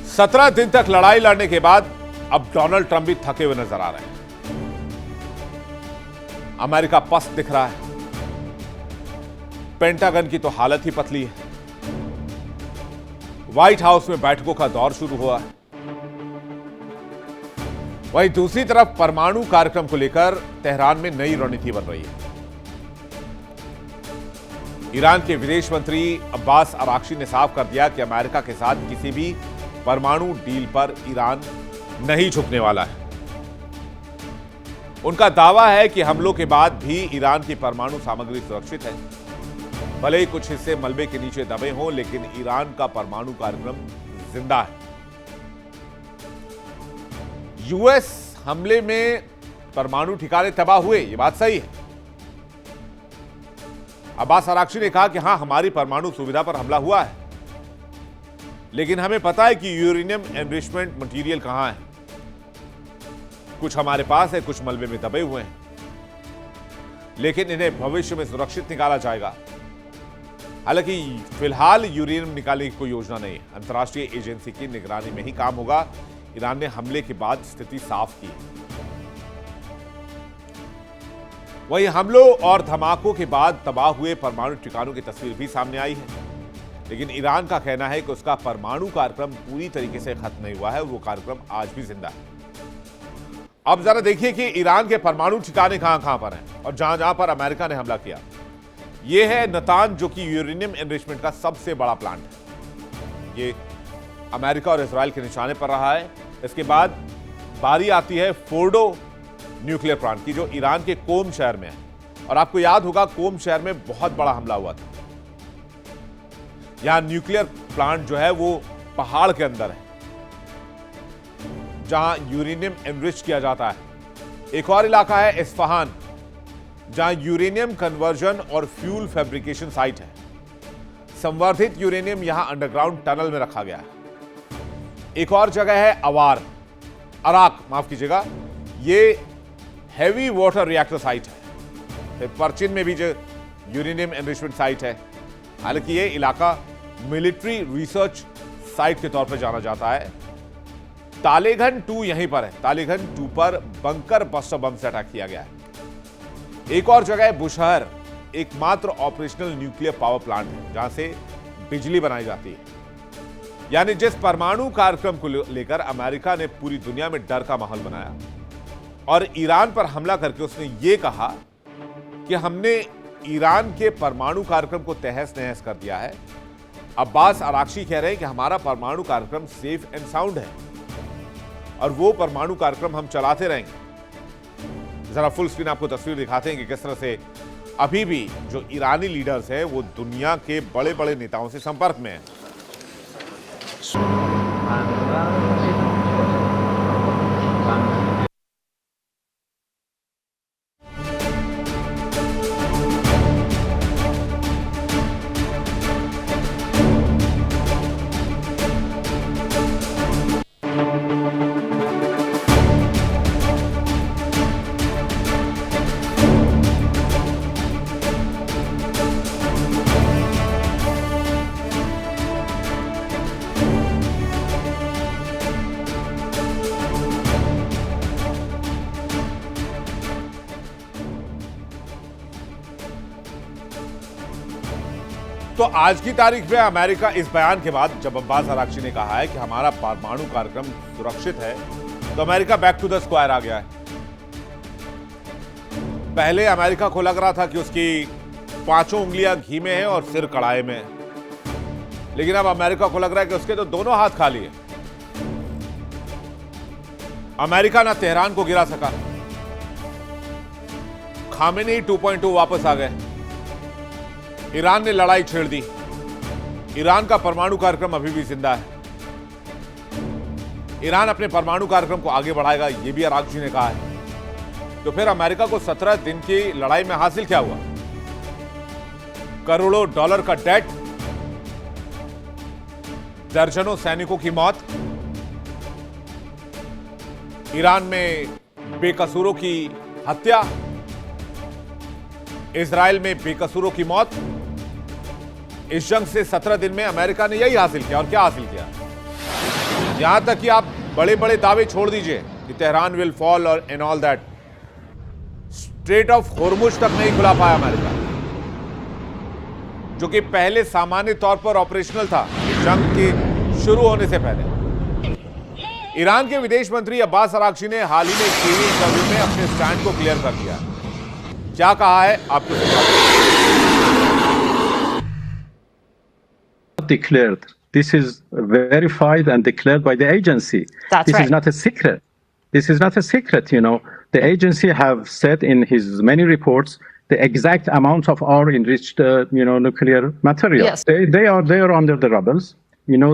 17 दिन तक लड़ाई लड़ने के बाद अब डोनाल्ड ट्रंप भी थके हुए नजर आ रहे हैं। अमेरिका पस्त दिख रहा है। पेंटागन की तो हालत ही पतली है। व्हाइट हाउस में बैठकों का दौर शुरू हुआ है। वहीं दूसरी तरफ परमाणु कार्यक्रम को लेकर तेहरान में नई रणनीति बन रही है। ईरान के विदेश मंत्री अब्बास अराक्ची ने साफ कर दिया कि अमेरिका के साथ किसी भी परमाणु डील पर ईरान नहीं झुकने वाला है। उनका दावा है कि हमलों के बाद भी ईरान की परमाणु सामग्री सुरक्षित है। भले ही कुछ हिस्से मलबे के नीचे दबे हों, लेकिन ईरान का परमाणु कार्यक्रम जिंदा है। यूएस हमले में परमाणु ठिकाने तबाह हुए, यह बात सही है। अब्बास अराक्ची ने कहा कि हां, हमारी परमाणु सुविधा पर हमला हुआ है, लेकिन हमें पता है कि यूरेनियम एनरिचमेंट मटेरियल कहां है। कुछ हमारे पास है, कुछ मलबे में दबे हुए हैं, लेकिन इन्हें भविष्य में सुरक्षित निकाला जाएगा। हालांकि फिलहाल यूरेनियम निकालने की कोई योजना नहीं है। अंतर्राष्ट्रीय एजेंसी की निगरानी में ही काम होगा। ईरान ने हमले के बाद स्थिति साफ की। वहीं हमलों और धमाकों के बाद तबाह हुए परमाणु ठिकानों की तस्वीर भी सामने आई है, लेकिन ईरान का कहना है कि उसका परमाणु कार्यक्रम पूरी तरीके से खत्म नहीं हुआ है। वो कार्यक्रम आज भी जिंदा है। अब जरा देखिए कि ईरान के परमाणु ठिकाने कहां पर हैं और जहां पर अमेरिका ने हमला किया। यह है नतान, जो कि यूरेनियम एनरिचमेंट का सबसे बड़ा प्लांट है। ये अमेरिका और इजराइल के निशाने पर रहा है। इसके बाद बारी आती है फोर्डो न्यूक्लियर प्लांट की, जो ईरान के कोम शहर में है। और आपको याद होगा, कोम शहर में बहुत बड़ा हमला हुआ था। यहां न्यूक्लियर प्लांट जो है वो पहाड़ के अंदर है, जहां यूरेनियम एनरिच किया जाता है। एक और इलाका है इस्फहान, जहां यूरेनियम कन्वर्जन और फ्यूल फैब्रिकेशन साइट है। संवर्धित यूरेनियम यहां अंडरग्राउंड टनल में रखा गया है। एक और जगह है अराक, माफ कीजिएगा, ये हैवी वाटर रिएक्टर साइट है। परचिन में भी जो यूरेनियम एनरिचमेंट साइट है। हालांकि ये इलाका मिलिट्री रिसर्च साइट के तौर पर जाना जाता है। तालेगन 2 यहीं पर है। तालेगन 2 पर बंकर बस्टर बम से अटैक किया गया है। एक और जगह है बुशहर, एकमात्र ऑपरेशनल न्यूक्लियर पावर प्लांट है जहां से बिजली बनाई जाती है। यानी जिस परमाणु कार्यक्रम को लेकर अमेरिका ने पूरी दुनिया में डर का माहौल बनाया और ईरान पर हमला करके उसने ये कहा कि हमने ईरान के परमाणु कार्यक्रम को तहस नहस कर दिया है। अब्बास अराक्ची कह रहे हैं कि हमारा परमाणु कार्यक्रम सेफ एंड साउंड है और वो परमाणु कार्यक्रम हम चलाते रहेंगे। जरा फुल स्क्रीन आपको तस्वीर दिखाते हैं कि किस तरह से अभी भी जो ईरानी लीडर्स हैं वो दुनिया के बड़े बड़े नेताओं से संपर्क में हैं। तो आज की तारीख में अमेरिका इस बयान के बाद, जब अब्बास अराक्ची ने कहा है कि हमारा परमाणु कार्यक्रम सुरक्षित है, तो America back to the square आ गया है। पहले अमेरिका को लग रहा था कि उसकी 5 उंगलियां घी में हैं और सिर कढ़ाई में है, लेकिन अब अमेरिका को लग रहा है कि उसके तो दोनों हाथ खाली है। अमेरिका ना तेहरान को गिरा सका, खामेनी 2.2 वापस आ गए, ईरान ने लड़ाई छेड़ दी। ईरान का परमाणु कार्यक्रम अभी भी जिंदा है। ईरान अपने परमाणु कार्यक्रम को आगे बढ़ाएगा, यह भी अराक्ची ने कहा है। तो फिर अमेरिका को 17 दिन की लड़ाई में हासिल क्या हुआ? करोड़ों डॉलर का डेट, दर्जनों सैनिकों की मौत, ईरान में बेकसूरों की हत्या, इजराइल में बेकसूरों की मौत। इस जंग से 17 दिन में अमेरिका ने यही हासिल किया। और क्या हासिल किया? यहां तक कि आप बड़े बड़े दावे छोड़ दीजिए कि तेहरान विल फॉल और and all that, straight of Hormuz तक नहीं खुला पाया अमेरिका, जो कि पहले सामान्य तौर पर ऑपरेशनल था जंग के शुरू होने से पहले। ईरान के विदेश मंत्री अब्बास अरागची ने हाल ही में एक टीवी इंटरव्यू में अपने स्टैंड को क्लियर कर दिया। क्या कहा है आपको सुनाते हैं। Declared. This is verified and declared by the agency. That's this right. is not a secret. This is not a secret, you know. The agency have said in his many reports the exact amount of our enriched, nuclear material. Yes. They are under the rubbles. You know,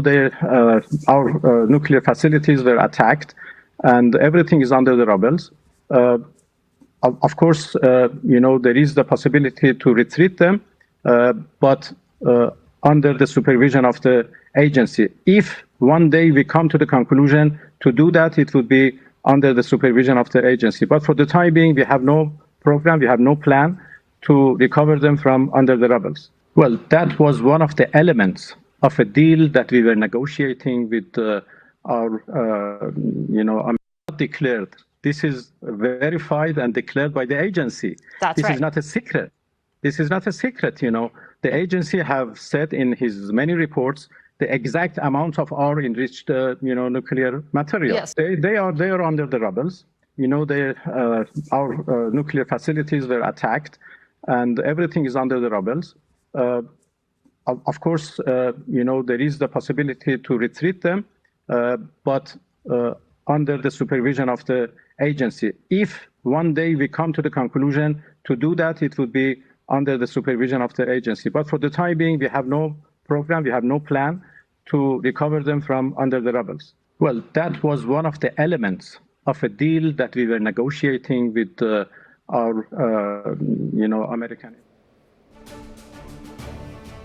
our nuclear facilities were attacked, and everything is under the rubbles. Of course, there is the possibility to retreat them, but under the supervision of the agency. If one day we come to the conclusion to do that, it would be under the supervision of the agency. But for the time being, we have no program, we have no plan to recover them from under the rubbles. Well, that was one of the elements of a deal that we were negotiating with declared. This is verified and declared by the agency. That's this right. is not a secret. This is not a secret, you know. The agency have said in his many reports the exact amount of our enriched, nuclear material. Yes. They are under the rubbles. You know, our nuclear facilities were attacked, and everything is under the rubbles. Of course, there is the possibility to retreat them, but under the supervision of the agency. If one day we come to the conclusion to do that, it would be under the supervision of the agency. But for the time being, we have no program, we have no plan to recover them from under the rubbles. Well, that was one of the elements of a deal that we were negotiating with our, American.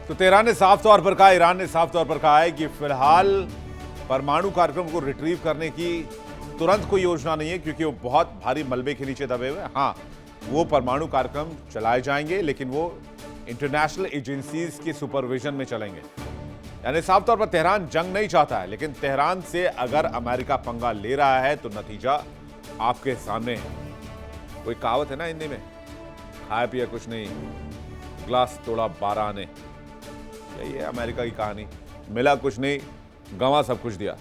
तो Tehran ने साफ तौर पर कहा, Iran ने साफ तौर पर कहा है कि फिलहाल परमाणु कार्यक्रम को रिट्रीव करने की तुरंत कोई योजना नहीं है, क्योंकि वो बहुत भारी मलबे के नीचे दबे हुए हैं। हाँ, वो परमाणु कार्यक्रम चलाए जाएंगे, लेकिन वो इंटरनेशनल एजेंसीज के सुपरविजन में चलेंगे। यानी साफ तौर पर तेहरान जंग नहीं चाहता है, लेकिन तेहरान से अगर अमेरिका पंगा ले रहा है तो नतीजा आपके सामने है। कोई कहावत है ना हिंदी में, खाया पिया कुछ नहीं, ग्लास तोड़ा 12 आने। यही है अमेरिका की कहानी, मिला कुछ नहीं, गंवा सब कुछ दिया।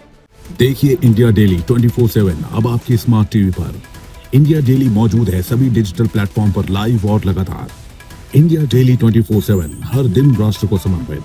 देखिए इंडिया डेली 24/7 अब आपकी स्मार्ट टीवी पर। इंडिया डेली मौजूद है सभी डिजिटल प्लेटफॉर्म पर लाइव और लगातार। इंडिया डेली 24/7 हर दिन राष्ट्र को समर्पित।